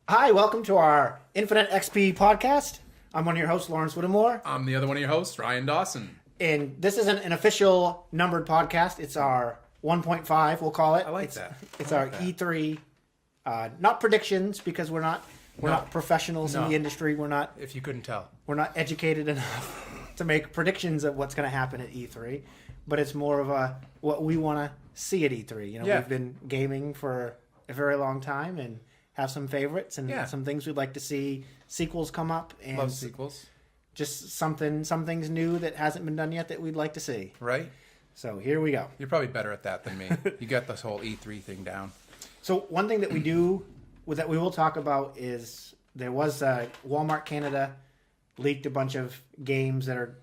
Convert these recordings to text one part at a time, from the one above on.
Hi, welcome to our Infinite XP podcast. I'm one of your hosts, Lawrence Whittemore. I'm the other one of your hosts, Ryan Dawson. And this isn't an official numbered podcast. It's our 1.5, we'll call it. I like that. It's our E3, not predictions, because we're not professionals in the industry. We're not If you couldn't tell. educated enough to make predictions of what's going to happen at E3. But it's more of a what we want to see at E3. You know, we've been gaming for a very long time and have some favorites and some things we'd like to see sequels come up. And Love sequels. just some things new that hasn't been done yet that we'd like to see. Right? So here we go. You're probably better at that than me. You got this whole E3 thing down. So one thing that we do that we will talk about is there was Walmart Canada leaked a bunch of games that are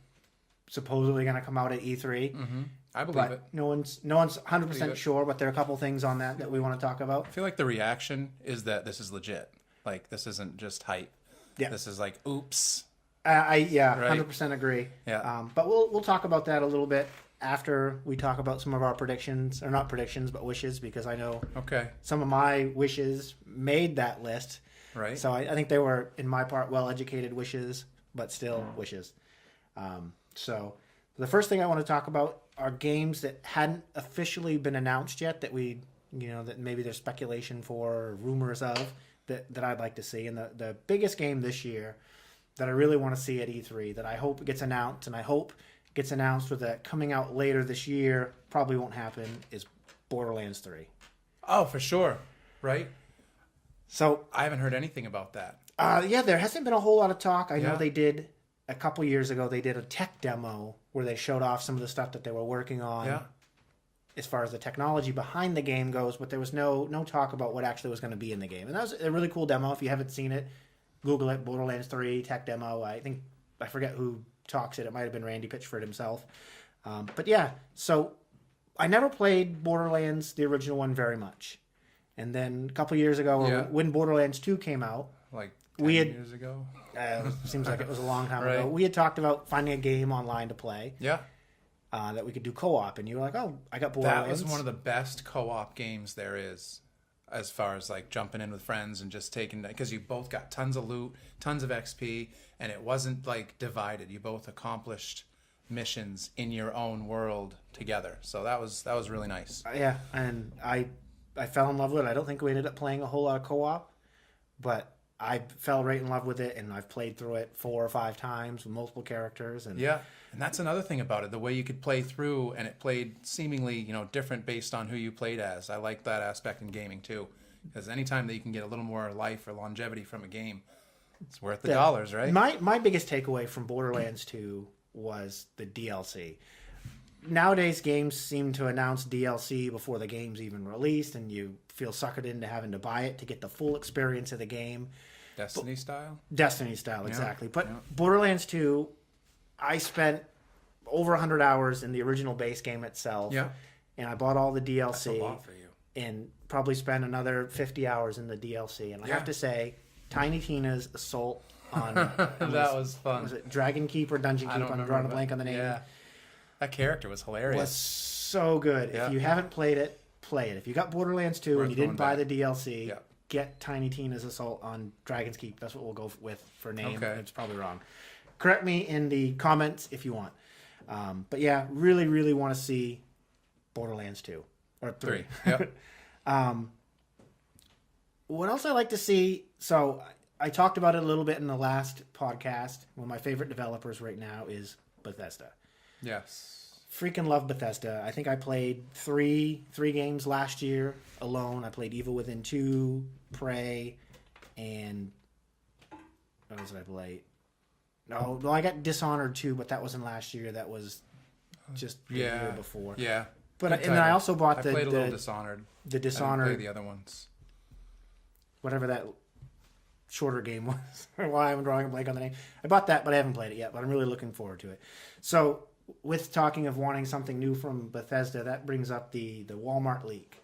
supposedly going to come out at E3. Mm-hmm. I believe it. No one's 100% sure, but there are a couple things on that we want to talk about. I feel like the reaction is that this is legit. Like, this isn't just hype. Yeah. This is like, oops. Right? 100% agree. Yeah. But we'll talk about that a little bit after we talk about some of our predictions, or not predictions, but wishes, because I know some of my wishes made that list. Right. So I think they were, in my part, well-educated wishes, but still wishes. So the first thing I want to talk about are games that hadn't officially been announced yet that that maybe there's speculation for, or rumors of, that I'd like to see. And the biggest game this year that I really want to see at E3 that I hope gets announced, and I hope gets announced with that coming out later this year, probably won't happen, is Borderlands 3. Oh, for sure. Right? So I haven't heard anything about that. There hasn't been a whole lot of talk. I know they did, a couple years ago, they did a tech demo where they showed off some of the stuff that they were working on as far as the technology behind the game goes, but there was no talk about what actually was going to be in the game. And that was a really cool demo. If you haven't seen it, Google it, Borderlands 3 tech demo. I forget who talks it. It might have been Randy Pitchford himself. But yeah, so I never played Borderlands, the original one, very much. And then a couple years ago, when Borderlands 2 came out, like 10 years ago? Seems like it was a long time ago. We had talked about finding a game online to play. Yeah. That we could do co-op. And you were like, oh, I got Borderlands. That was one of the best co-op games there is, as far as like jumping in with friends and just taking, because you both got tons of loot, tons of XP, and it wasn't like divided. You both accomplished missions in your own world together. So that was really nice. Yeah, and I fell in love with it. I don't think we ended up playing a whole lot of co-op, but I fell right in love with it, and I've played through it 4 or 5 times with multiple characters. And and that's another thing about it, the way you could play through, and it played seemingly different based on who you played as. I like that aspect in gaming too, because anytime that you can get a little more life or longevity from a game, it's worth the dollars, right? My biggest takeaway from Borderlands 2 was the DLC. Nowadays, games seem to announce DLC before the game's even released, and you feel suckered into having to buy it to get the full experience of the game. Destiny style, exactly. But Borderlands 2, I spent over 100 hours in the original base game itself. Yeah. And I bought all the DLC. That's a lot for you. And probably spent another 50 hours in the DLC. And I have to say, Tiny Tina's assault on... that was fun. Was it Dragon Keep or Dungeon Keep? I'm drawing a blank on the name. Yeah. That character was hilarious. Was so good. Yeah. If you haven't played it, play it. If you got Borderlands 2 and you didn't buy the DLC, get Tiny Tina's assault on Dragon's Keep. That's what we'll go with for name. Okay. It's probably wrong. Correct me in the comments if you want. But yeah, really, really want to see Borderlands 2 or 3. Yep. What else I like to see? So I talked about it a little bit in the last podcast. One of my favorite developers right now is Bethesda. Yes. Freaking love Bethesda. I think I played three games last year alone. I played Evil Within 2, Prey, and what else did I play? No, I got Dishonored 2, but that wasn't last year. That was just the year before. Yeah. But and then I also bought I played a little Dishonored. The Dishonored. I didn't play the other ones. Whatever that shorter game was. Why I'm drawing a blank on the name. I bought that, but I haven't played it yet. But I'm really looking forward to it. So, with talking of wanting something new from Bethesda, that brings up the Walmart leak.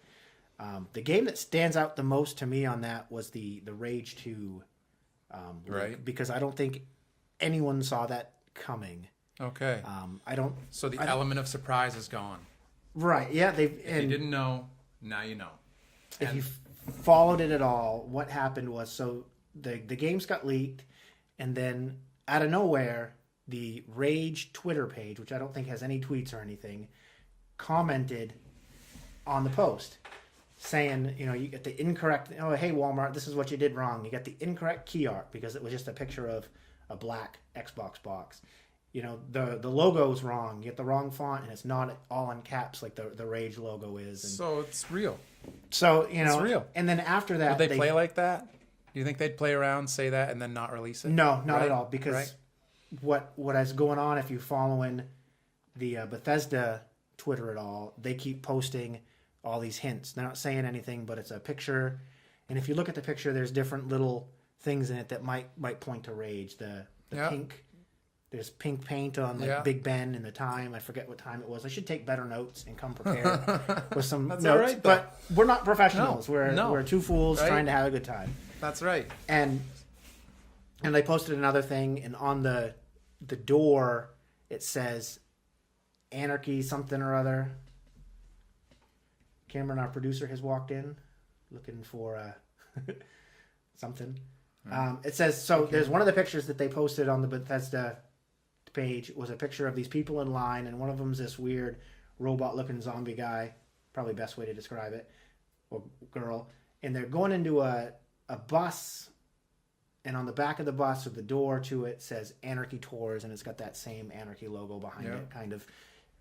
The game that stands out the most to me on that was the Rage 2 leak, because I don't think anyone saw that coming. Okay. I don't. So the element of surprise is gone. Right. Yeah. If you didn't know, now you know. If you followed it at all, what happened was, so the games got leaked, and then out of nowhere, the Rage Twitter page, which I don't think has any tweets or anything, commented on the post saying, you get the incorrect, hey Walmart, this is what you did wrong. You got the incorrect key art because it was just a picture of a black Xbox box. The logo's wrong. You get the wrong font, and it's not all in caps like the Rage logo is. And so it's real. So, it's real. And then after that... Would they play like that? Do you think they'd play around, say that, and then not release it? No, not at all. Because what is going on, if you're following the Bethesda Twitter at all, they keep posting all these hints. They're not saying anything, but it's a picture. And if you look at the picture, there's different little things in it that might point to Rage. The pink... There's pink paint on Big Ben and the time. I forget what time it was. I should take better notes and come prepared with some That's notes. All right, but we're not professionals. No. We're two fools trying to have a good time. That's right. And they posted another thing, and on the door it says Anarchy something or other. Cameron, our producer, has walked in looking for something. It says, so there's one of the pictures that they posted on the Bethesda page was a picture of these people in line, and one of them's this weird robot-looking zombie guy, probably best way to describe it, or girl, and they're going into a bus, and on the back of the bus, or the door to it, says Anarchy Tours, and it's got that same Anarchy logo behind it, kind of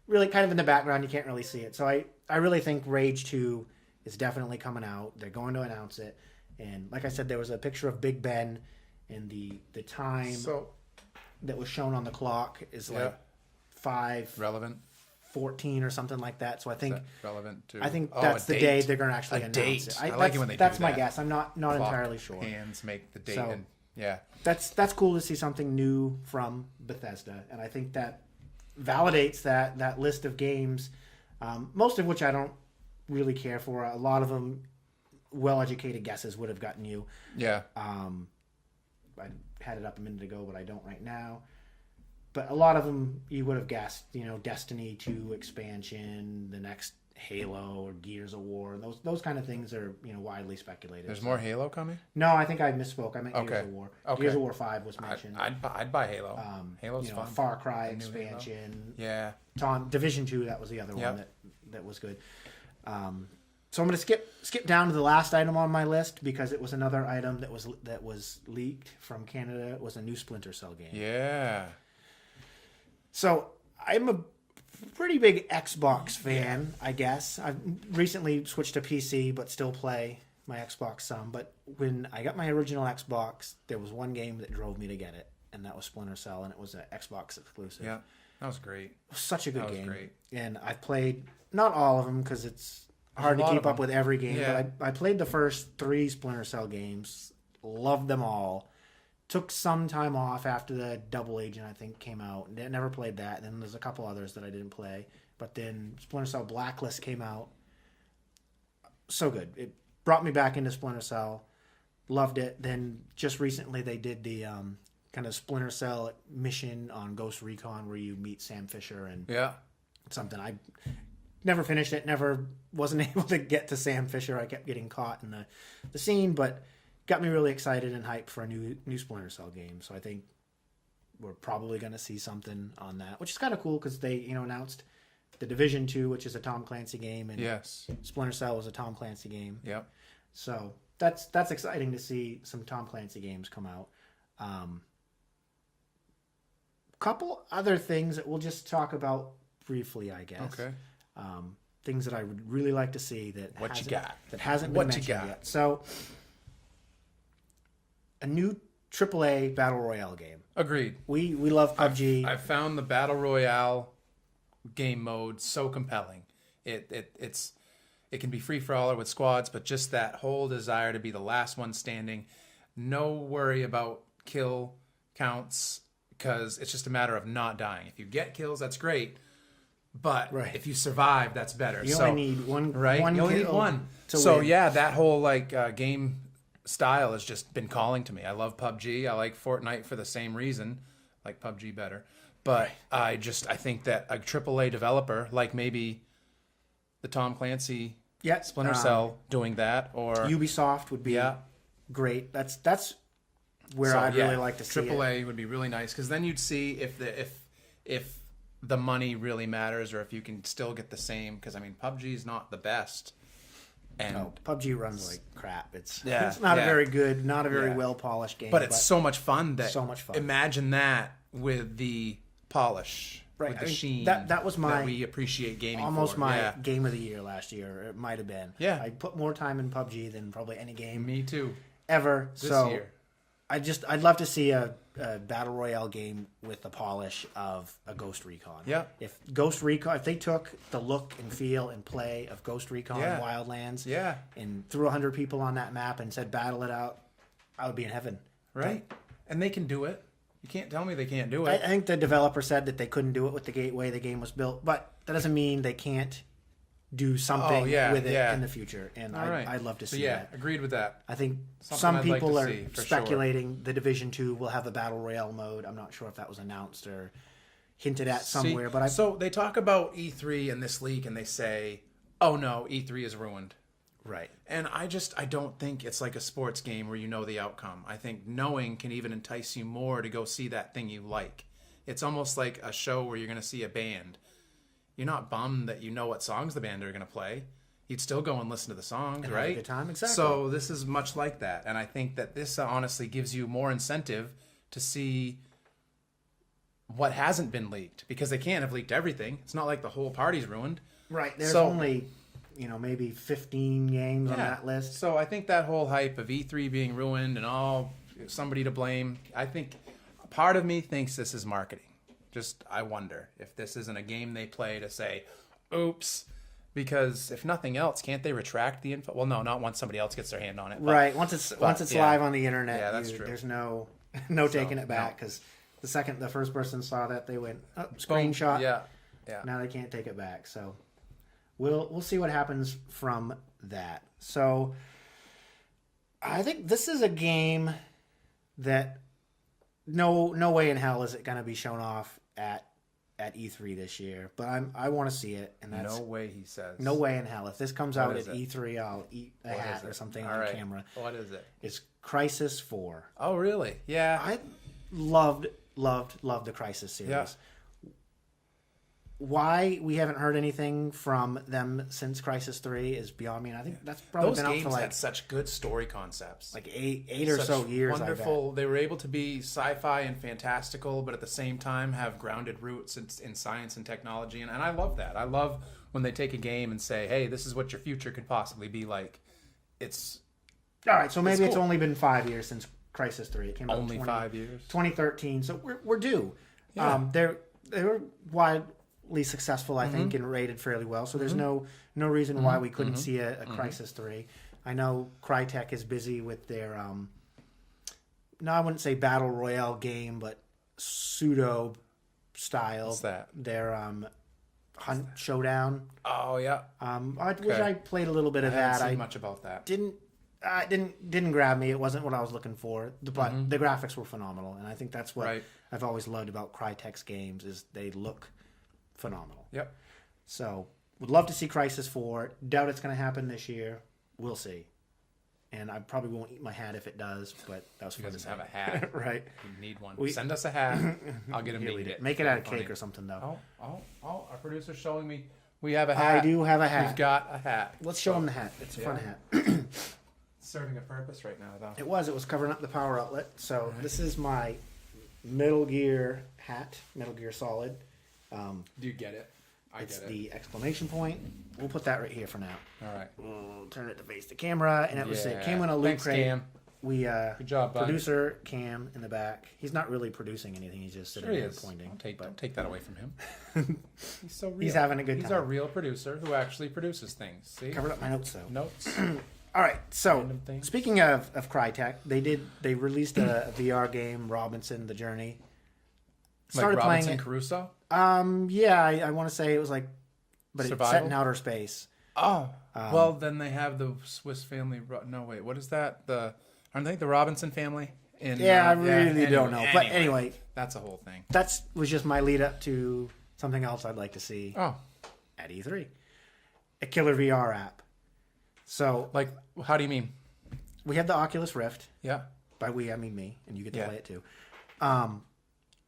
in the background. You can't really see it. So I really think Rage 2 is definitely coming out. They're going to announce it. And like I said, there was a picture of Big Ben, and the time that was shown on the clock is like 5:14 or something like that. So I think relevant to. I think that's the day they're going to actually announce it. I like it when they do that's that. my guess. I'm not entirely sure. Hands make the date. So, and that's cool to see something new from Bethesda, and I think that validates that list of games, most of which I don't really care for. A lot of them, well-educated guesses would have gotten you. Yeah. I had it up a minute ago, but I don't right now. But a lot of them you would have guessed. Destiny 2 expansion, the next Halo or Gears of War. Those kind of things are widely speculated. There's more Halo coming? No, I think I misspoke. I meant Gears of War. Okay. Gears of War 5 was mentioned. I'd buy Halo. Halo's fun. Far Cry expansion. Yeah. Division 2, that was the other one that was good. So I'm going to skip down to the last item on my list because it was another item that was leaked from Canada. It was a new Splinter Cell game. Yeah. So I'm a pretty big Xbox fan, I guess. I've recently switched to PC, but still play my Xbox some. But when I got my original Xbox, there was one game that drove me to get it, and that was Splinter Cell, and it was an Xbox exclusive. Yeah, that was great. It was such a good game. Great. And I've played not all of them because it's hard to keep up with every game. Yeah. But I played the first 3 Splinter Cell games, loved them all. Took some time off after the Double Agent, I think, came out. Never played that. Then there's a couple others that I didn't play. But then Splinter Cell Blacklist came out. So good. It brought me back into Splinter Cell. Loved it. Then just recently they did the kind of Splinter Cell mission on Ghost Recon where you meet Sam Fisher and something. I never finished it. Never wasn't able to get to Sam Fisher. I kept getting caught in the scene, but got me really excited and hyped for a new Splinter Cell game. So I think we're probably going to see something on that, which is kind of cool because they announced the Division 2, which is a Tom Clancy game, and Splinter Cell was a Tom Clancy game. Yep. So that's exciting to see some Tom Clancy games come out. Couple other things that we'll just talk about briefly, I guess. Okay. Things that I would really like to see that hasn't been mentioned yet. So a new AAA Battle Royale game. Agreed. We love PUBG. I've found the Battle Royale game mode so compelling. It can be free for all or with squads, but just that whole desire to be the last one standing. No worry about kill counts because it's just a matter of not dying. If you get kills, that's great. But if you survive, that's better. You only need one. Right? You only need one. So win. That whole game style has just been calling to me. I love PUBG. I like Fortnite for the same reason. I like PUBG better. But I think that a AAA developer, like maybe the Tom Clancy Yeah, Splinter Cell doing that, or Ubisoft would be great. That's where I'd really like to see AAA would be really nice, because then you'd see if the money really matters, or if you can still get the same. Because I mean, PUBG is not the best, and PUBG runs like crap. It's not a very good, not a very well polished game, but it's so much fun. So much fun. Imagine that with the polish. Right, with the sheen that was my that we appreciate gaming. Almost my game of the year last year. It might have been. Yeah, I put more time in PUBG than probably any game. Me too. Ever this year. I'd love to see a battle royale game with the polish of a Ghost Recon. Yeah. If they took the look and feel and play of Ghost Recon Wildlands, and threw 100 people on that map and said battle it out, I would be in heaven. Right, and they can do it. You can't tell me they can't do it. I think the developer said that they couldn't do it with the way the game was built, but that doesn't mean they can't do something with it in the future. And I'd love to see that. Agreed with that. I think some people are speculating the Division 2 will have the Battle Royale mode. I'm not sure if that was announced or hinted at somewhere. So they talk about E3 and this leak, and they say, oh no, E3 is ruined. Right. And I don't think it's like a sports game where you know the outcome. I think knowing can even entice you more to go see that thing you like. It's almost like a show where you're going to see a band. You're not bummed that you know what songs the band are going to play. You'd still go and listen to the songs, and right? Have a good time, exactly. So this is much like that. And I think that this honestly gives you more incentive to see what hasn't been leaked, because they can't have leaked everything. It's not like the whole party's ruined. Right. There's only... maybe 15 games on that list. So I think that whole hype of E3 being ruined and somebody to blame, I think part of me thinks this is marketing. Just, I wonder if this isn't a game they play to say, oops, because if nothing else, can't they retract the info? Well, no, not once somebody else gets their hand on it. Right. Once it's live on the internet, that's true. There's no taking it back, because the second the first person saw that, they went, screenshot. Yeah. Now they can't take it back. So we'll see what happens from that. So I think this is a game that no way in hell is it going to be shown off at E3 this year. But I want to see it, and that's no way, he says. No way in hell. If this comes out at E3, I'll eat a hat or something on camera. What is it? It's Crysis 4. Oh, really? Yeah. I loved the Crysis series. Yeah. Why we haven't heard anything from them since Crysis 3 is beyond me. And I think that's probably been out for games had such good story concepts. Like eight or so years. Wonderful. They were able to be sci-fi and fantastical, but at the same time have grounded roots in science and technology. And I love that. I love when they take a game and say, hey, this is what your future could possibly be like. It's all right. So maybe it's only been 5 years since Crysis 3. It came out only 5 years. 2013. So we're due. Yeah. They were widely successful, I think, and rated fairly well. So there's no reason why we couldn't see a Crysis 3. I know Crytek is busy with their no, I wouldn't say battle royale game, but pseudo style. What's that? Their Hunt Showdown. Oh yeah. I wish I played a little bit of that. I haven't seen much about that. Didn't grab me. It wasn't what I was looking for. But the graphics were phenomenal, and I think that's what I've always loved about Crytek's games is they look phenomenal. Yep. So would love to see Crysis 4. Doubt it's going to happen this year. We'll see. And I probably won't eat my hat if it does, but that was fun to have a hat. Right. We need one. Send us a hat. I'll get him to eat it. Make it out of cake or something, though. Oh, our producer's showing me we have a hat. I do have a hat. We've got a hat. Let's show him the hat. It's a fun hat. It's serving a purpose right now, though. It was covering up the power outlet. So this is my Metal Gear hat, Metal Gear Solid. Do you get it? It's the exclamation point. We'll put that right here for now. All right. We'll turn it to face the camera, and it came in a loot crate. Cam. Good job, bud. Producer Cam in the back. He's not really producing anything. He's just sitting there pointing. Don't take that away from him. He's so real. He's having a good time. He's our real producer who actually produces things. See? Covered up my notes though. Notes. All right. So speaking of Crytek, they released a VR game, Robinson: The Journey. Started like Robinson Crusoe? Yeah, I want to say it was like, but Survival? It's set in outer space. Oh, well, then they have the Swiss Family. No, wait, what is that? Aren't they the Robinson family? I really don't know. But anyway, that's a whole thing. That was just my lead up to something else I'd like to see. Oh, at E3, a killer VR app. So, Like, how do you mean? we have the Oculus Rift. Yeah. By we, I mean me, and you get to Yeah. play it too.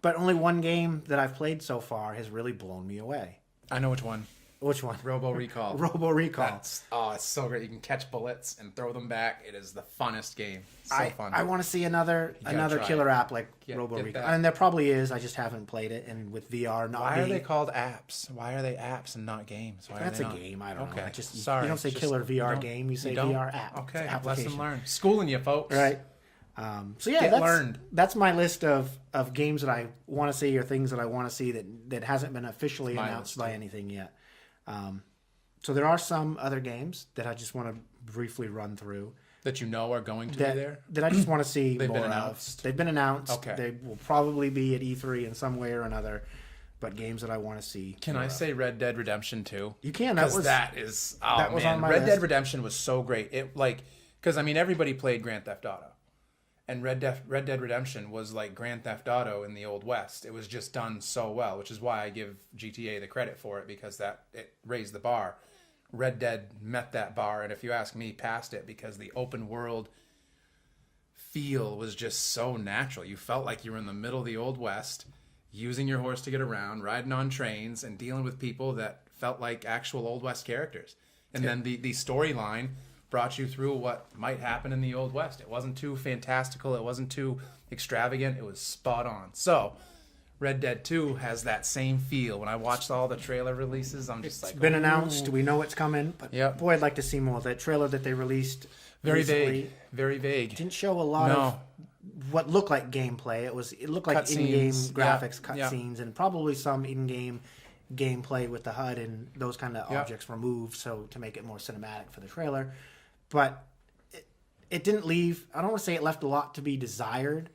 But only one game that I've played so far has really blown me away. I know which one. Which one? Robo Recall. Robo Recall. It's so great. You can catch bullets and throw them back. It is the funnest game. So fun. I want to see another try killer it. app like Get Robo Recall. that. And there probably is. I just haven't played it. And with VR not Why being... are they called apps? Why are they apps and not games? Why That's are a they not? game. I don't know. I just, Sorry. you don't say Just- killer you VR don't- game. You say don't? VR app. Okay. It's application. Lesson learned. Schooling you, folks. Right. So yeah, Get that's, learned. that's my list of games that I want to see or things that I want to see that hasn't been officially My announced list, by anything yet. So there are some other games that I just want to briefly run through That you know are going to be there. that I just want to see They've more been of. announced? They've been announced. Okay. They will probably be at E3 in some way or another, but games that I want to see. Can more I of. say Red Dead Redemption 2? You can. Because That was on my Red Dead list. Redemption was so great. It because I mean everybody played Grand Theft Auto, and Red Dead Redemption was like Grand Theft Auto in the Old West. It was just done so well, which is why I give GTA the credit for it because it raised the bar. Red Dead met that bar, and if you ask me, passed it because the open world feel was just so natural. You felt like you were in the middle of the Old West, using your horse to get around, riding on trains, and dealing with people that felt like actual Old West characters. And then the storyline brought you through what might happen in the Old West. It wasn't too fantastical. It wasn't too extravagant. It was spot on. So Red Dead 2 has that same feel. When I watched all the trailer releases, I'm just like, Been ooh. announced. We know it's coming. But Yep. boy, I'd like to see more. That trailer that they released Very recently vague. Very vague. didn't show a lot of what looked like gameplay. It looked like Cutscenes. in-game Yeah. graphics, Yeah. cutscenes, and probably some in-game gameplay with the HUD and those kind of Yeah. objects removed, so to make it more cinematic for the trailer. But it didn't leave. I don't want to say it left a lot to be desired,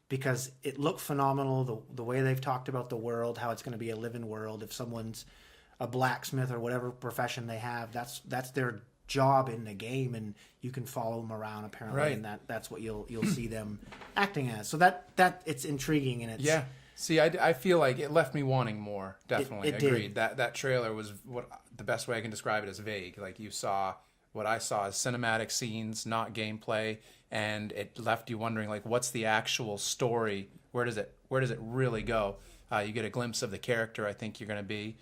because it looked phenomenal. The way they've talked about the world, how it's going to be a living world. If someone's a blacksmith or whatever profession they have, that's their job in the game, and you can follow them around apparently, Right. and that's what you'll see them acting as. So that it's intriguing, and it's Yeah. See, I feel like it left me wanting more. Definitely. it did. Agreed. That trailer was what the best way I can describe it is vague. Like you saw what I saw as cinematic scenes, not gameplay, and it left you wondering like what's the actual story? Where does it really go? You get a glimpse of the character I think you're going to be.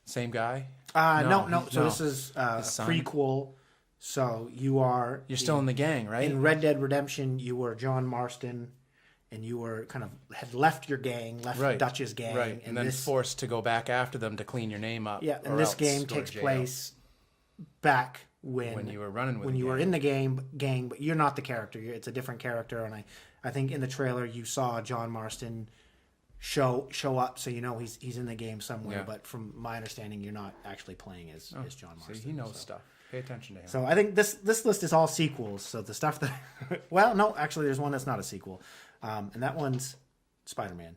Same guy? No. So no. this is a son? prequel. So you're still in the gang, right? in Red Dead Redemption. You were John Marston, and you were had left your gang, left Right. Dutch's gang, Right. And then forced to go back after them to clean your name up. Yeah, or and this else game go to takes jail. place back when you were running with when the you were gang. in the gang, but you're not the character. It's a different character, and I think in the trailer you saw John Marston show up, so you know he's in the game somewhere. Yeah. But from my understanding, you're not actually playing as John Marston. See, he knows stuff. Pay attention to him. So I think this list is all sequels. So the stuff that well, no, actually, there's one that's not a sequel, and that one's Spider-Man.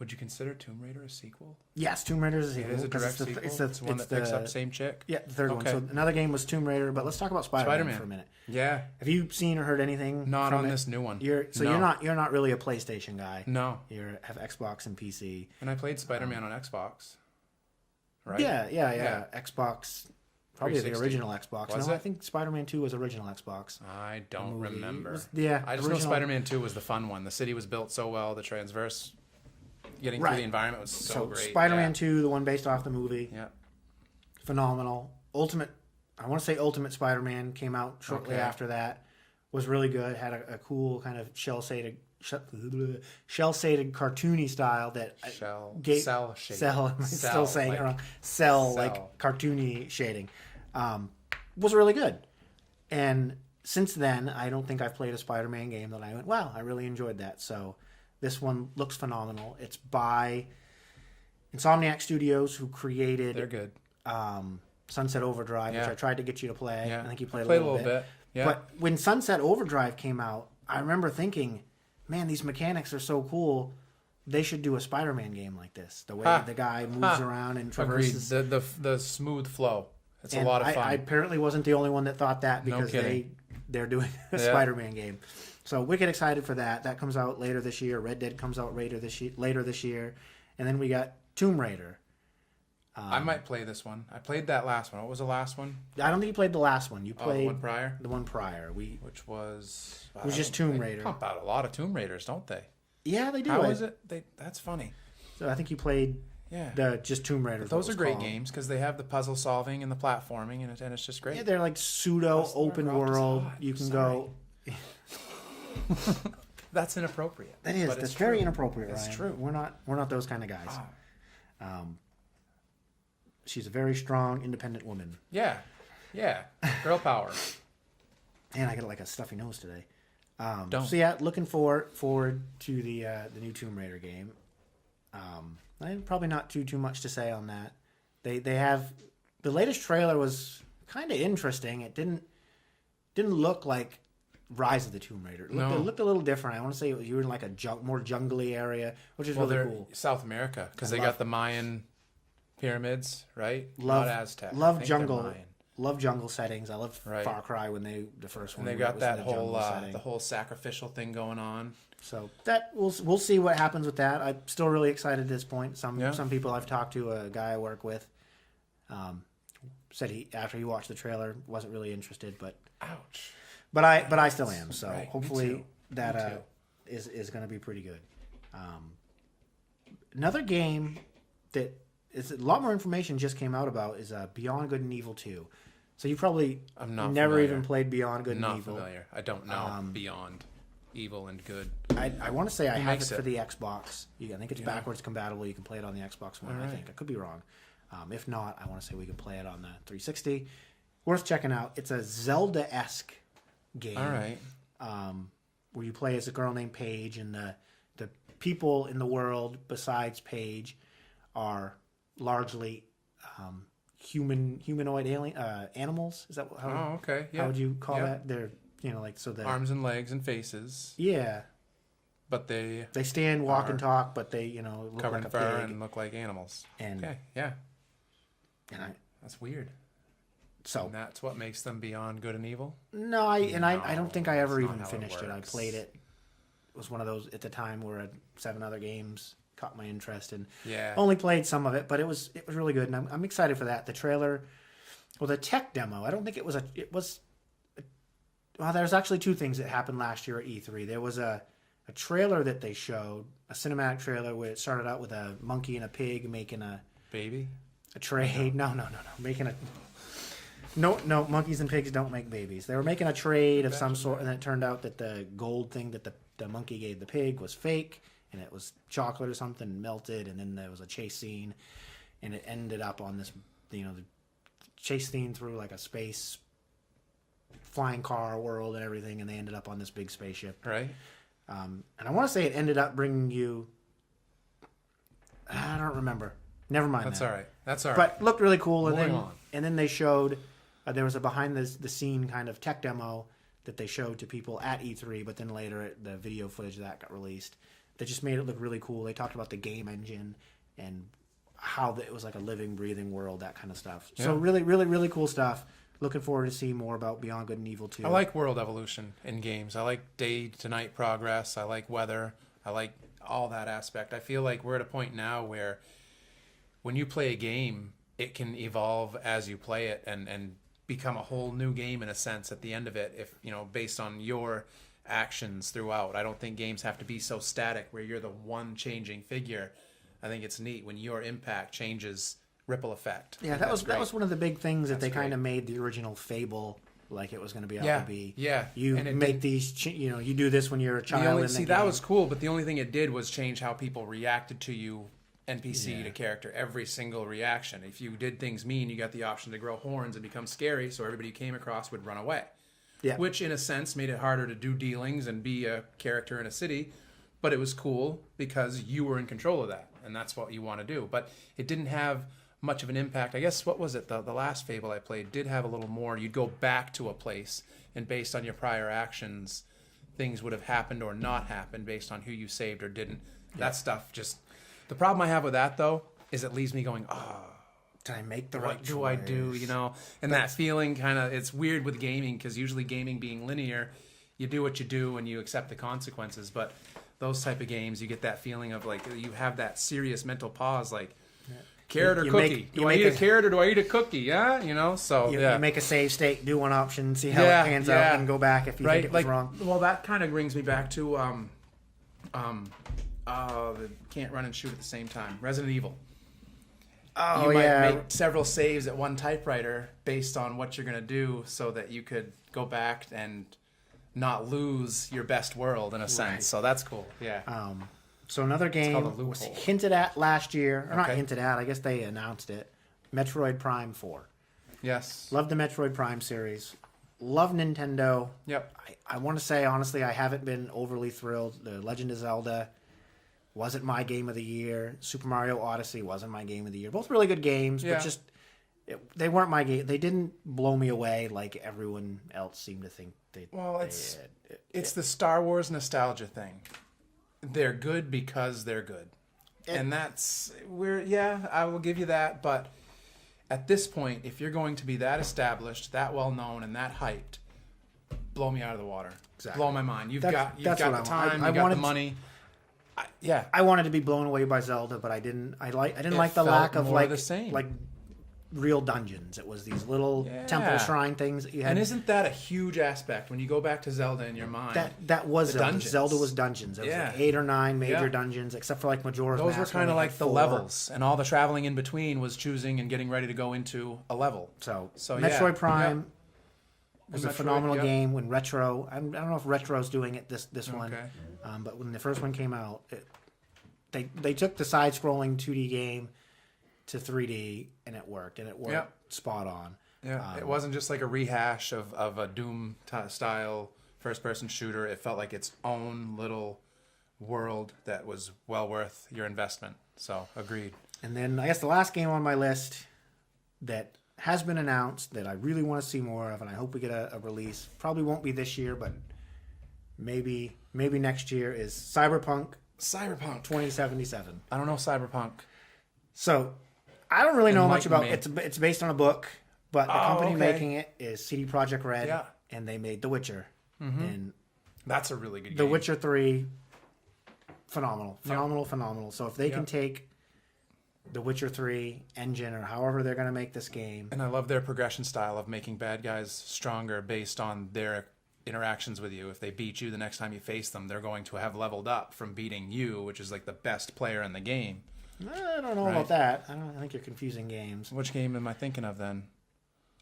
Would you consider Tomb Raider a sequel? Yes, Tomb Raider is a It sequel. is a 'cause direct sequel. It's one that picks up same chick. Yeah, the third one. Okay. So another game was Tomb Raider, but let's talk about Spider-Man, Spider-Man. for a minute. Yeah, Have you seen or heard anything? not from on it? this new one. No. You're not really a PlayStation guy. No, You have Xbox and PC. and I played Spider-Man on Xbox. Right? Yeah. Xbox, probably the 360. original Xbox. Was no, it? I think Spider-Man 2 was original Xbox. I don't movie. remember. It was- yeah, I just know original- Spider-Man 2 was the fun one. The city was built so well. The transverse, getting through Right. the environment was so great. Spider-Man 2, the one based off the movie, Yeah. phenomenal. I want to say Ultimate Spider-Man came out shortly Okay. after that. Was really good. Had a cool kind of shell-shaded cartoony style that Cell shading. Cell. I'm Cell, still saying like- it wrong. Cell, Cell. like cartoony shading. Was really good. And since then, I don't think I've played a Spider-Man game that I went, wow, I really enjoyed that. So this one looks phenomenal. It's by Insomniac Studios, who created They're good. Sunset Overdrive, which Yeah. I tried to get you to play. Yeah. I think you played, Played a little bit. Yeah. But when Sunset Overdrive came out, I remember thinking, man, these mechanics are so cool. They should do a Spider-Man game like this. The way the guy moves around and Agreed. traverses. The smooth flow. It's And a lot of fun. I apparently wasn't the only one that thought that, No because kidding. they're doing a Yeah. Spider-Man game. So wicked excited for that. That comes out later this year. Red Dead comes out later this year. And then we got Tomb Raider. I might play this one. I played that last one. What was the last one? I don't think you played the last one. You played the one prior. The one prior. Which was. It was just Tomb Raider. They pump out a lot of Tomb Raiders, don't they? Yeah, they do. How is it? That's funny. So I think you played. Yeah. The just Tomb Raider. Those are great games because they have the puzzle solving and the platforming, and it's just great. Yeah, they're like pseudo open world. You can go. That's inappropriate. That is. That's very inappropriate. That's Ryan. true. We're not those kind of guys. She's a very strong, independent woman. Yeah, girl power. And I got like a stuffy nose today. Don't. So yeah, looking forward to the new Tomb Raider game. Probably not too much to say on that. They have the latest trailer was kind of interesting. It didn't look like Rise of the Tomb Raider. It looked a little different. I want to say you were in like a more jungly area, which is really cool. South America because they got the Mayan pyramids, right? Not Aztec. Love jungle settings. I love Far Cry when the first one. And they got that whole the whole sacrificial thing going on. So that we'll see what happens with that. I'm still really excited at this point. Some people I've talked to, a guy I work with, said after he watched the trailer wasn't really interested, but ouch. But I still am. So right. hopefully that is going to be pretty good. Another game that is a lot more information just came out about is Beyond Good and Evil 2. So you probably never even played Beyond Good and Evil. Not familiar. I don't know Beyond Evil and Good. I want to say I have it for the Xbox. I think it's backwards compatible. You can play it on the Xbox One. Right. I think I could be wrong. If not, I want to say we can play it on the 360. Worth checking out. It's a Zelda-esque game. All right. Where you play as a girl named Paige, and the people in the world besides Paige are largely humanoid alien animals. Is that how? Oh, okay. Yeah. How would you call that? They're the arms and legs and faces. Yeah. But they stand, walk, and talk, but they look covered like in a fur pig. and look like animals. And, okay, yeah. And that's weird. So and that's what makes them Beyond Good and Evil. No, I don't think I ever even finished it. I played it. It was one of those at the time where 7 other games caught my interest, and only played some of it, but it was really good, and I'm excited for that. The trailer, the tech demo. I don't think it was well, there's actually 2 things that happened last year at E3. There was a trailer that they showed, a cinematic trailer where it started out with a monkey and a pig making a baby, a trade. No, making a. No, monkeys and pigs don't make babies. They were making a trade of some sort, and then it turned out that the gold thing that the monkey gave the pig was fake, and it was chocolate or something, melted, and then there was a chase scene, and it ended up on this, the chase scene through like a space flying car world and everything, and they ended up on this big spaceship. Right. And I want to say it ended up bringing you... I don't remember. Never mind. That's all right. But looked really cool, and Moving on. then they showed... there was a behind the scene kind of tech demo that they showed to people at E3, but then later the video footage of that got released. That just made it look really cool. They talked about the game engine and how it was like a living, breathing world, that kind of stuff. Yeah. So really, really, really cool stuff. Looking forward to seeing more about Beyond Good and Evil 2. I like world evolution in games. I like day to night progress. I like weather. I like all that aspect. I feel like we're at a point now where when you play a game, it can evolve as you play it and become a whole new game in a sense at the end of it, if based on your actions throughout. I don't think games have to be so static where you're the one changing figure. I think it's neat when your impact changes, ripple effect. Yeah, that was one of the big things that they kind of made the original Fable like it was going to be able to be. Yeah, you make these, you do this when you're a child. That was cool, but the only thing it did was change how people reacted to you. NPC to character, every single reaction. If you did things mean, you got the option to grow horns and become scary, so everybody you came across would run away. Yeah. Which, in a sense, made it harder to do dealings and be a character in a city, but it was cool because you were in control of that, and that's what you want to do. But it didn't have much of an impact. I guess, what was it? The last Fable I played did have a little more. You'd go back to a place, and based on your prior actions, things would have happened or not happened based on who you saved or didn't. Yeah. That stuff just... The problem I have with that, though, is it leaves me going, did I make the right choice? What do I do, And that feeling kind of, it's weird with gaming, because usually gaming being linear, you do what you do and you accept the consequences. But those type of games, you get that feeling of, like, you have that serious mental pause, like, Carrot or cookie? Do I eat a carrot or do I eat a cookie? Yeah, you know. So you make a save state, do one option, see how Yeah, it pans yeah. out, and go back if you think it was wrong. Well, that kind of brings me back to can't run and shoot at the same time. Resident Evil. Oh, you might yeah. make several saves at one typewriter based on what you're gonna do, so that you could go back and not lose your best world in a sense. Right. So that's cool. Yeah. So another called a game loophole. was hinted at last year. Or not Okay. hinted at, I guess they announced it. Metroid Prime 4. Yes. Love the Metroid Prime series. Love Nintendo. Yep. I want to say, honestly, I haven't been overly thrilled. The Legend of Zelda wasn't my game of the year. Super Mario Odyssey wasn't my game of the year. Both really good games, Yeah. but just they weren't my game. They didn't blow me away like everyone else seemed to think they Well, they it's did. it's the Star Wars nostalgia thing. They're good because they're good, and that's I will give you that. But at this point, if you're going to be that established, that well known, and that hyped, blow me out of the water. Exactly. Blow my mind. You've got that's the what I want. time. I you got wanted the money. Yeah. I wanted to be blown away by Zelda, but I didn't. I didn't It like the felt lack of more the same. like real dungeons. It was these little temple shrine things that you had. And isn't that a huge aspect when you go back to Zelda in your mind? That was The Zelda. dungeons. Zelda was dungeons. It was like 8 or 9 major dungeons, except for like Majora's Those Mask. were kind where of they like had the 4. levels, and all the traveling in between was choosing and getting ready to go into a level. So yeah. Metroid Prime Yep. was a Metroid, phenomenal yep. game. When Retro, I don't know if Retro's doing it this one, Okay. but when the first one came out, they took the side-scrolling 2D game to 3D, and it worked Yep. spot on. Yeah, it wasn't just like a rehash of a Doom style first-person shooter. It felt like its own little world that was well worth your investment. So, agreed. And then I guess the last game on my list that has been announced that I really want to see more of, and I hope we get a release. Probably won't be this year, but maybe next year, is Cyberpunk 2077. I don't know Cyberpunk. So I don't really know much about Enlighten it. It's based on a book, but the company okay. making it is CD Projekt Red, Yeah. and they made The Witcher. And That's a really good The game. Witcher 3, phenomenal. So if they can take The Witcher 3 engine, or however they're going to make this game. And I love their progression style of making bad guys stronger based on their interactions with you. If they beat you the next time you face them, they're going to have leveled up from beating you, which is like the best player in the game. I don't know about that. I think you're confusing games. Which game am I thinking of then?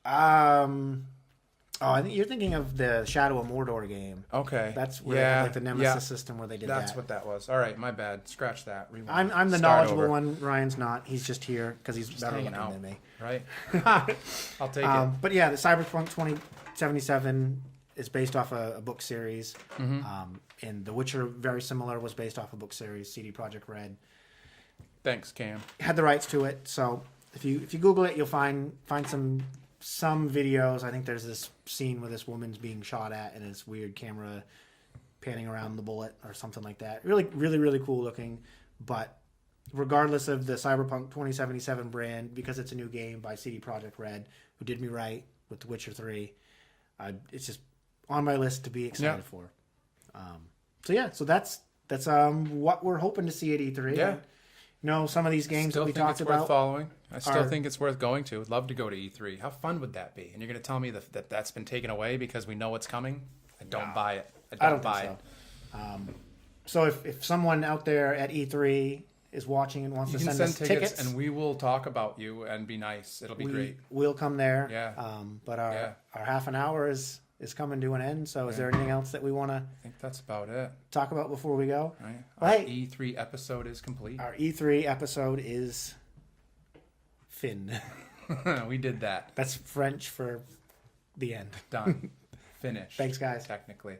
I think you're thinking of the Shadow of Mordor game. Okay. That's where they had, like the Nemesis system where they did That's that. what that was. All right, my bad. Scratch that. Rewind. I'm the Start knowledgeable over. one. Ryan's not. He's just here because he's better hanging looking out. than me. Right? I'll take it. But yeah, the Cyberpunk 2077 is based off a book series. And The Witcher, very similar, was based off a book series, CD Projekt Red. Thanks, Cam. Had the rights to it. So if you Google it, you'll find some videos. I think there's this scene where this woman's being shot at, and it's weird camera panning around the bullet or something like that. Really, really, really cool looking. But regardless of the Cyberpunk 2077 brand, because it's a new game by CD Projekt Red, who did me right with The Witcher 3, it's just on my list to be excited for. So that's what we're hoping to see at E3. Yeah. Some of these games Still that we think talked it's worth about. following. I still think it's worth going to. Would love to go to E3. How fun would that be? And you're going to tell me that that's been taken away because we know what's coming? I don't buy it. I don't think so. So if someone out there at E3 is watching and wants You to can send send us tickets, and we will talk about you and be nice. It'll be great. we'll come there. Yeah. But our half an hour is coming to an end. So is there anything else that we want to I think that's about it. talk about before we go? Right? Well, Our hey, E3 episode is complete. our E3 episode is fin. We did that. That's French for the end. Done. Finished. Thanks, guys. Technically.